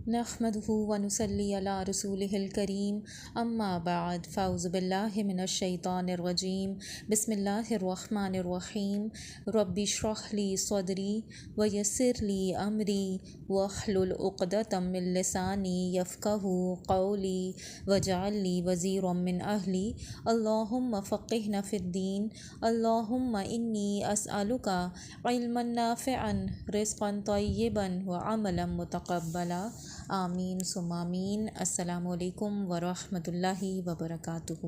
نحمدہ ونصلی علی رسولہ الکریم اما بعد فاعوذ باللہ من الشیطان الرجیم بسم اللہ الرحمن الرحیم رب اشرح لی صدری ویسر لی امری واحلل عقدۃ من لسانی یفقہوا قولی واجعل لی وزیرا من اہلی اللہم فقہنا فی الدین اللہم انی اسألک علما نافعا رزقا طیبا وعملا متقبلا آمین ثم آمین۔ السلام علیکم ورحمۃ اللہ وبرکاتہ۔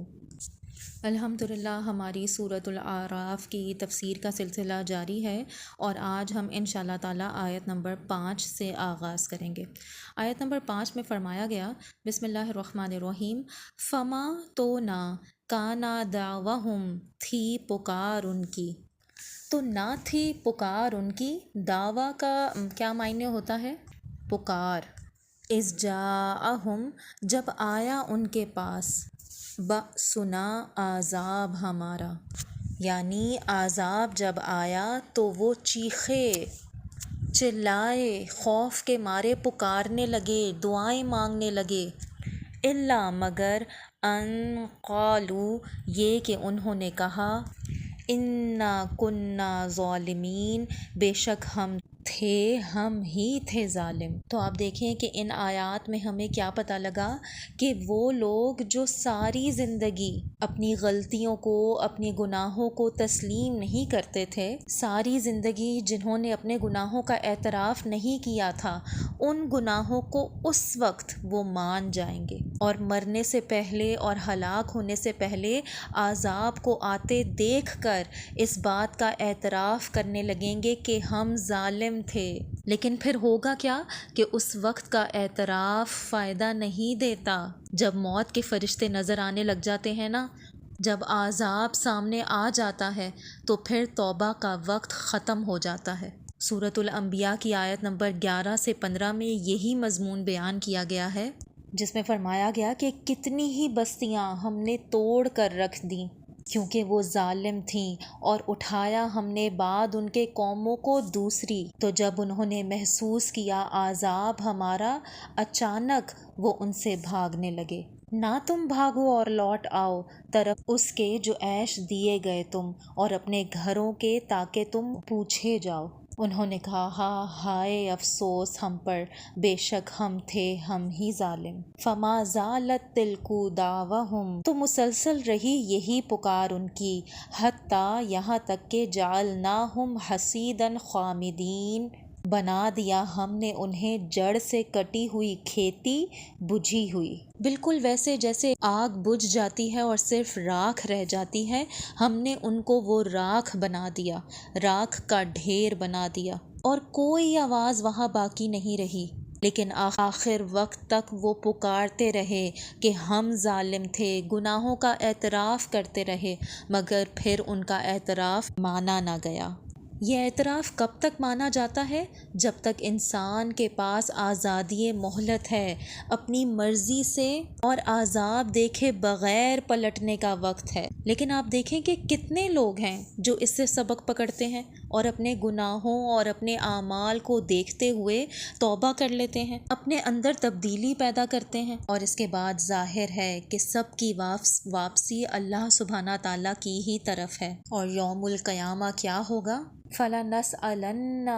الحمدللہ ہماری سورۃ الاعراف کی تفسیر کا سلسلہ جاری ہے اور آج ہم انشاءاللہ تعالیٰ آیت نمبر 5 سے آغاز کریں گے۔ آیت نمبر 5 میں فرمایا گیا بسم اللہ الرحمن الرحیم فما تو نہ کانا دعوہم تھی پکار ان کی، تو نہ تھی پکار ان کی۔ دعویٰ کا کیا معنی ہوتا ہے؟ پکار۔ اذ جاءہم جب آیا ان کے پاس، بأسنا عذاب ہمارا، یعنی عذاب جب آیا تو وہ چیخے چلائے، خوف کے مارے پکارنے لگے، دعائیں مانگنے لگے۔ الا مگر ان قالوا یہ کہ انہوں نے کہا انا کنا ظالمین بے شک ہم ہی تھے ظالم۔ تو آپ دیکھیں کہ ان آیات میں ہمیں کیا پتہ لگا کہ وہ لوگ جو ساری زندگی اپنی غلطیوں کو، اپنے گناہوں کو تسلیم نہیں کرتے تھے، ساری زندگی جنہوں نے اپنے گناہوں کا اعتراف نہیں کیا تھا، ان گناہوں کو اس وقت وہ مان جائیں گے اور مرنے سے پہلے اور ہلاک ہونے سے پہلے عذاب کو آتے دیکھ کر اس بات کا اعتراف کرنے لگیں گے کہ ہم ظالم تھے۔ لیکن پھر ہوگا کیا کہ اس وقت کا اعتراف فائدہ نہیں دیتا۔ جب موت کے فرشتے نظر آنے لگ جاتے ہیں نا، جب عذاب سامنے آ جاتا ہے تو پھر توبہ کا وقت ختم ہو جاتا ہے۔ سورۃ الانبیاء کی آیت نمبر 11 سے 15 میں یہی مضمون بیان کیا گیا ہے، جس میں فرمایا گیا کہ کتنی ہی بستیاں ہم نے توڑ کر رکھ دیں کیونکہ وہ ظالم تھیں، اور اٹھایا ہم نے بعد ان کے قوموں کو دوسری، تو جب انہوں نے محسوس کیا عذاب ہمارا، اچانک وہ ان سے بھاگنے لگے۔ نہ تم بھاگو اور لوٹ آؤ طرف اس کے جو عیش دیے گئے تم، اور اپنے گھروں کے تاکہ تم پوچھے جاؤ۔ انہوں نے کہا ہائے افسوس ہم پر، بے شک ہم ہی ظالم۔ فما زالت تلک دعواہم تو مسلسل رہی یہی پکار ان کی، حتیٰ یہاں تک کہ جعلناہم حصیدا خامدین بنا دیا ہم نے انہیں جڑ سے کٹی ہوئی کھیتی، بجھی ہوئی۔ بالکل ویسے جیسے آگ بجھ جاتی ہے اور صرف راکھ رہ جاتی ہے، ہم نے ان کو وہ راکھ بنا دیا، راکھ کا ڈھیر بنا دیا، اور کوئی آواز وہاں باقی نہیں رہی۔ لیکن آخر وقت تک وہ پکارتے رہے کہ ہم ظالم تھے، گناہوں کا اعتراف کرتے رہے، مگر پھر ان کا اعتراف مانا نہ گیا۔ یہ اعتراف کب تک مانا جاتا ہے؟ جب تک انسان کے پاس آزادی مہلت ہے، اپنی مرضی سے اور عذاب دیکھے بغیر پلٹنے کا وقت ہے۔ لیکن آپ دیکھیں کہ کتنے لوگ ہیں جو اس سے سبق پکڑتے ہیں اور اپنے گناہوں اور اپنے اعمال کو دیکھتے ہوئے توبہ کر لیتے ہیں، اپنے اندر تبدیلی پیدا کرتے ہیں، اور اس کے بعد ظاہر ہے کہ سب کی واپسی اللہ سبحانہ تعالیٰ کی ہی طرف ہے۔ اور یوم القیامہ کیا ہوگا؟ فَلَنَسْأَلَنَّ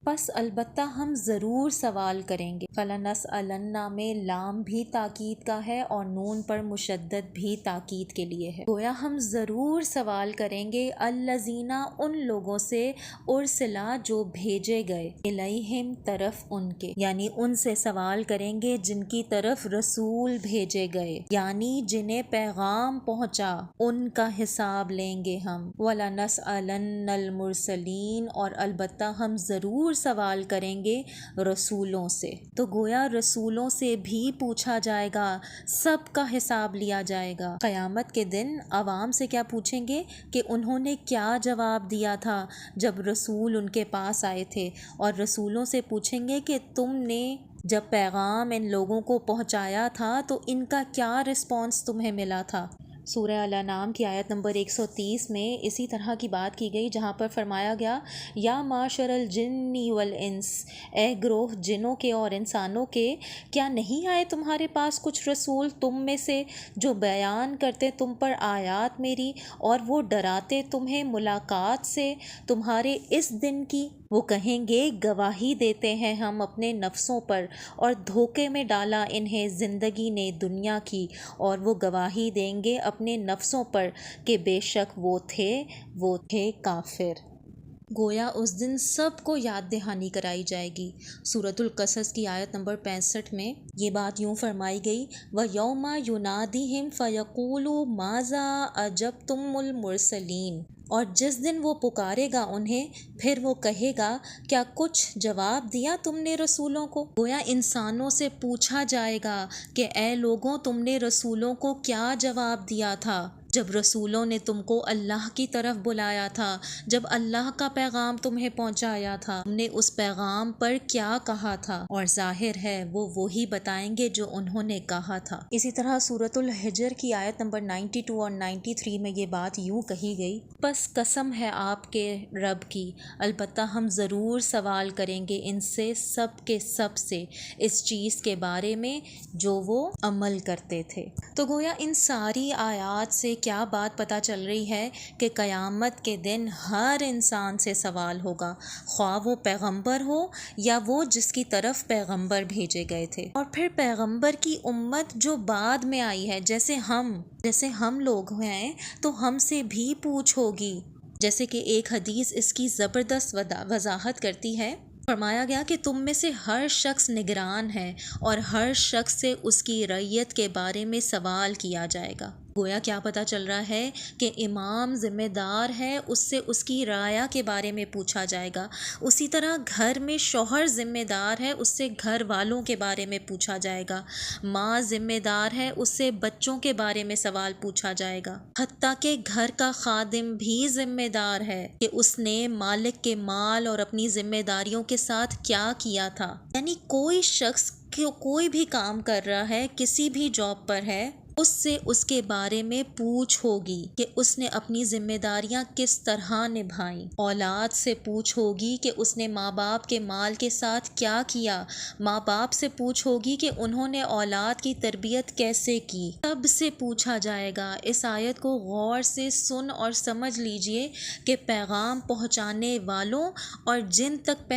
پس البتہ ہم ضرور سوال کریں گے۔ فَلَنَسْأَلَنَّ میں لام بھی تاکید کا ہے اور نون پر مشدد بھی تاکید کے لیے ہے، گویا ہم ضرور سوال کریں گے الذین ان لوگوں سے ارسلا جو بھیجے گئے، الیہم طرف ان کے، یعنی ان سے سوال کریں گے جن کی طرف رسول بھیجے گئے، یعنی جنہیں پیغام پہنچا، ان کا حساب لیں گے ہم۔ وَلَنَسْأَلَنَّ الْمُرْسَلِينَ اور البتہ ہم ضرور سوال کریں گے رسولوں سے۔ تو گویا رسولوں سے بھی پوچھا جائے گا، سب کا حساب لیا جائے گا۔ قیامت کے دن عوام سے کیا پوچھیں گے کہ انہوں نے کیا جواب دیا تھا جب رسول ان کے پاس آئے تھے، اور رسولوں سے پوچھیں گے کہ تم نے جب پیغام ان لوگوں کو پہنچایا تھا تو ان کا کیا رسپانس تمہیں ملا تھا۔ سورہ الانعام کی آیت نمبر 130 میں اسی طرح کی بات کی گئی، جہاں پر فرمایا گیا یا معاشر الجن والانس، اے گروہ جنوں کے اور انسانوں کے، کیا نہیں آئے تمہارے پاس کچھ رسول تم میں سے جو بیان کرتے تم پر آیات میری اور وہ ڈراتے تمہیں ملاقات سے تمہارے اس دن کی؟ وہ کہیں گے گواہی دیتے ہیں ہم اپنے نفسوں پر اور دھوکے میں ڈالا انہیں زندگی نے دنیا کی، اور وہ گواہی دیں گے اپنے نفسوں پر کہ بے شک وہ تھے کافر۔ گویا اس دن سب کو یاد دہانی کرائی جائے گی۔ سورۃ القصص کی آیت نمبر 65 میں یہ بات یوں فرمائی گئی وَيَوْمَ يُنَادِهِمْ فَيَقُولُ مَاذَا أَجَبْتُمُ الْمُرْسَلِينَ، اور جس دن وہ پکارے گا انہیں، پھر وہ کہے گا کیا کچھ جواب دیا تم نے رسولوں کو؟ گویا انسانوں سے پوچھا جائے گا کہ اے لوگوں تم نے رسولوں کو کیا جواب دیا تھا جب رسولوں نے تم کو اللہ کی طرف بلایا تھا، جب اللہ کا پیغام تمہیں پہنچایا تھا، تم نے اس پیغام پر کیا کہا تھا؟ اور ظاہر ہے وہ وہی بتائیں گے جو انہوں نے کہا تھا۔ اسی طرح سورۃ الحجر کی آیت نمبر 92 اور 93 میں یہ بات یوں کہی گئی بس قسم ہے آپ کے رب کی، البتہ ہم ضرور سوال کریں گے ان سے سب کے سب سے اس چیز کے بارے میں جو وہ عمل کرتے تھے۔ تو گویا ان ساری آیات سے کیا بات پتہ چل رہی ہے کہ قیامت کے دن ہر انسان سے سوال ہوگا، خواہ وہ پیغمبر ہو یا وہ جس کی طرف پیغمبر بھیجے گئے تھے۔ اور پھر پیغمبر کی امت جو بعد میں آئی ہے، جیسے ہم لوگ ہیں، تو ہم سے بھی پوچھ ہوگی۔ جیسے کہ ایک حدیث اس کی زبردست وضاحت کرتی ہے، فرمایا گیا کہ تم میں سے ہر شخص نگران ہے اور ہر شخص سے اس کی رعیت کے بارے میں سوال کیا جائے گا۔ گویا کیا پتہ چل رہا ہے کہ امام ذمہ دار ہے، اس سے اس کی رعایا کے بارے میں پوچھا جائے گا۔ اسی طرح گھر میں شوہر ذمہ دار ہے، اس سے گھر والوں کے بارے میں پوچھا جائے گا۔ ماں ذمہ دار ہے، اس سے بچوں کے بارے میں سوال پوچھا جائے گا۔ حتیٰ کہ گھر کا خادم بھی ذمہ دار ہے کہ اس نے مالک کے مال اور اپنی ذمہ داریوں کے ساتھ کیا کیا تھا۔ یعنی کوئی شخص کوئی بھی کام کر رہا ہے، کسی بھی جاب پر ہے، اس سے اس کے بارے میں پوچھ ہوگی کہ اس نے اپنی ذمہ داریاں کس طرح نبھائیں۔ اولاد سے پوچھ ہوگی کہ اس نے ماں باپ کے مال کے ساتھ کیا کیا۔ ماں باپ سے پوچھ ہوگی کہ انہوں نے اولاد کی تربیت کیسے کی۔ سب سے پوچھا جائے گا۔ اس آیت کو غور سے سن اور سمجھ لیجئے کہ پیغام پہنچانے والوں اور جن تک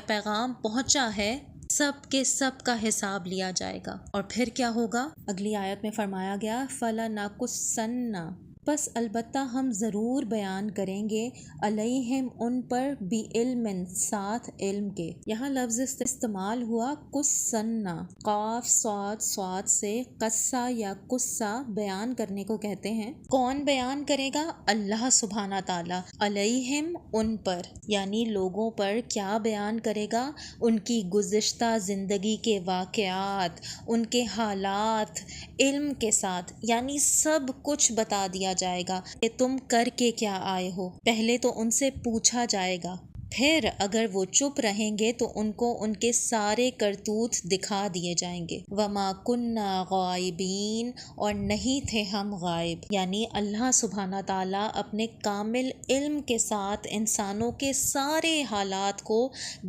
پیغام پہنچا ہے، سب کے سب کا حساب لیا جائے گا۔ اور پھر کیا ہوگا؟ اگلی آیت میں فرمایا گیا فَلَنَقُصَّنَّ، بس البتہ ہم ضرور بیان کریں گے علیہم ان پر بعلم، ساتھ علم کے۔ یہاں لفظ استعمال ہوا قصّنہ، قاف صاد سے قصہ یا قصہ بیان کرنے کو کہتے ہیں۔ کون بیان کرے گا؟ اللہ سبحانہ تعالیٰ۔ علیہم ان پر، یعنی لوگوں پر کیا بیان کرے گا؟ ان کی گزشتہ زندگی کے واقعات، ان کے حالات، علم کے ساتھ، یعنی سب کچھ بتا دیا جائے گا کہ تم کر کے کیا آئے ہو۔ پہلے تو ان سے پوچھا جائے گا، پھر اگر وہ چپ رہیں گے تو ان کو ان کے سارے کرتوت دکھا دیے جائیں گے۔ وَمَا كُنَّا غَائِبِينَ، اور نہیں تھے ہم غائب، یعنی اللہ سبحانہ تعالیٰ اپنے کامل علم کے ساتھ انسانوں کے سارے حالات کو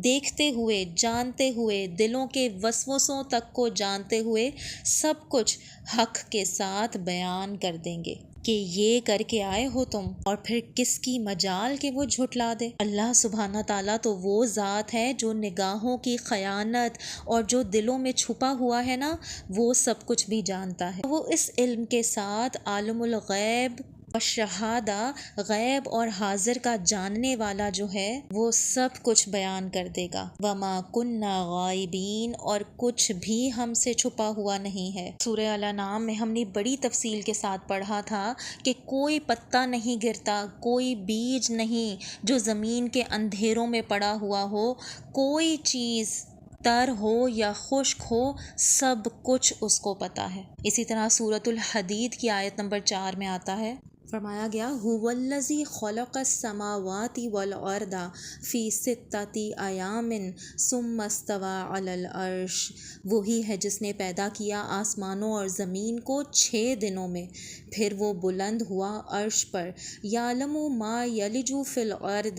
دیکھتے ہوئے، جانتے ہوئے، دلوں کے وسوسوں تک کو جانتے ہوئے سب کچھ حق کے ساتھ بیان کر دیں گے کہ یہ کر کے آئے ہو تم، اور پھر کس کی مجال کہ وہ جھٹلا دے۔ اللہ سبحانہ تعالیٰ تو وہ ذات ہے جو نگاہوں کی خیانت اور جو دلوں میں چھپا ہوا ہے نا، وہ سب کچھ بھی جانتا ہے۔ وہ اس علم کے ساتھ عالم الغیب والشہادہ، غیب اور حاضر کا جاننے والا جو ہے، وہ سب کچھ بیان کر دے گا۔ وَمَا كُنَّا غَائِبِينَ، اور کچھ بھی ہم سے چھپا ہوا نہیں ہے۔ سورہ الانعام میں ہم نے بڑی تفصیل کے ساتھ پڑھا تھا کہ کوئی پتا نہیں گرتا، کوئی بیج نہیں جو زمین کے اندھیروں میں پڑا ہوا ہو، کوئی چیز تر ہو یا خشک ہو، سب کچھ اس کو پتہ ہے۔ اسی طرح سورۃ الحدید کی آیت نمبر 4 میں آتا ہے فرمایا گیا هو الذی خلق السماوات والارض فی ستۃ ایام ثم استوى علی العرش، وہی ہے جس نے پیدا کیا آسمانوں اور زمین کو 6 دنوں میں، پھر وہ بلند ہوا عرش پر۔ یعلم ما یلج فی الارض